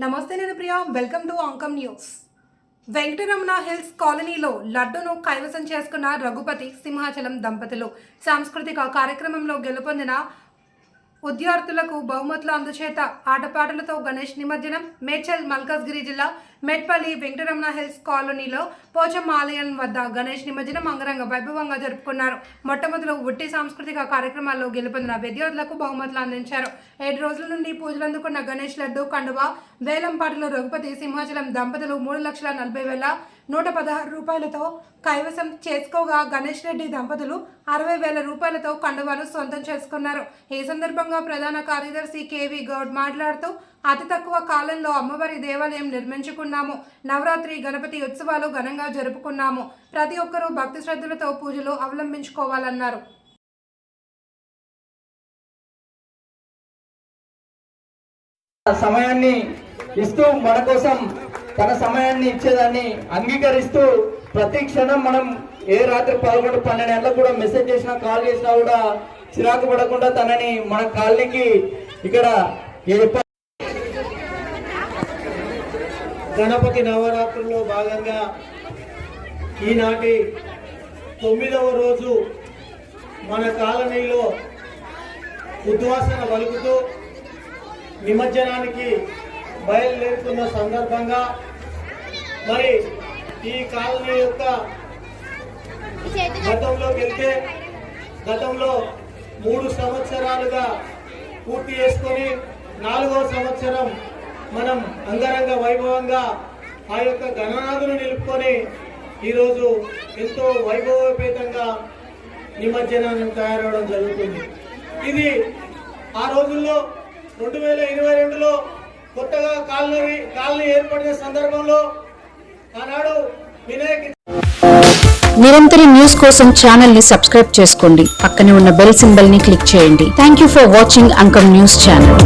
నమస్తే నేను Priya welcome to Ankam news. Venkataramana hills కాలనీలో లడ్డును కైవసం చేసుకున్న రఘుపతి సింహాచలం దంపతులు సాంస్కృతిక కార్యక్రమంలో గెలుపొందిన విద్యార్థులకు బహుమతులు అందచేత ఆటపాటలతో గణేష్ నిమజ్జనం. మేడ్చల్ మల్కాజ్గిరి జిల్లా మెట్పల్లి వెంకటరమణ హిల్స్ కాలనీలో పోచమ్మ ఆలయం వద్ద గణేష్ నిమజ్జనం అంగరంగ వైభవంగా జరుపుకున్నారు. మొట్టమొదటి ఉట్టి సాంస్కృతిక కార్యక్రమాల్లో గెలుపొందిన విద్యార్థులకు బహుమతులు అందించారు. 7 రోజుల నుండి పూజలు అందుకున్న గణేష్ లడ్డు కండువా వేలంపాటలో రఘుపతి సింహాచలం దంపతులు 3,40,116 రూపాయలతో కైవసం చేసుకోగా గణేష్ రెడ్డి దంపతులు 60,000 రూపాయలతో కండువాను సొంతం చేసుకున్నారు. ఈ సందర్భంగా ప్రధాన కార్యదర్శి కేవి గౌడ్ మాట్లాడుతూ అతి తక్కువ కాలంలో అమ్మవారి దేవాలయం నిర్మించుకున్నాము. నవరాత్రి గణపతి ఉత్సవాలు ఘనంగా జరుపుకున్నాము. ప్రతి ఒక్కరూ భక్తి శ్రద్ధలతో పూజలు అవలంబించుకోవాలన్నారు. సమయాన్ని ఇస్తూ మన కోసం తన సమయాన్ని ఇచ్చేదాన్ని అంగీకరిస్తూ ప్రతి క్షణం మనం ఏ రాత్రి 11, 12 గంటలకు కూడా మెసేజ్ చేసినా కాల్ చేసినా కూడా చిరాకు పడకుండా తనని మన కాలనీకి ఇక్కడ గణపతి నవరాత్రుల్లో భాగంగా ఈనాటి 9వ రోజు మన కాలనీలో ఉద్వాసన పలుకుతూ నిమజ్జనానికి బయలుదేరుతున్న సందర్భంగా మరి ఈ కాలనీ యొక్క గతంలో 3 సంవత్సరాలుగా పూర్తి చేసుకొని 4వ సంవత్సరం మనం అంగరంగ వైభవంగా ఆ యొక్క గణనాథును నిలుపుకొని ఈరోజు ఎంతో వైభవపేతంగా నిమజ్జనాన్ని తయారవడం జరుగుతుంది. ఇది ఆ రోజుల్లో 2022లో కొత్తగా కాలనీ ఏర్పడిన సందర్భంలో ఆనాడు వినాయక నిరంతర న్యూస్ కోసం ఛానల్ ని సబ్స్క్రైబ్ చేసుకోండి. పక్కనే ఉన్న బెల్ సింబల్ ని క్లిక్ చేయండి. Thank you for watching Ankam news channel.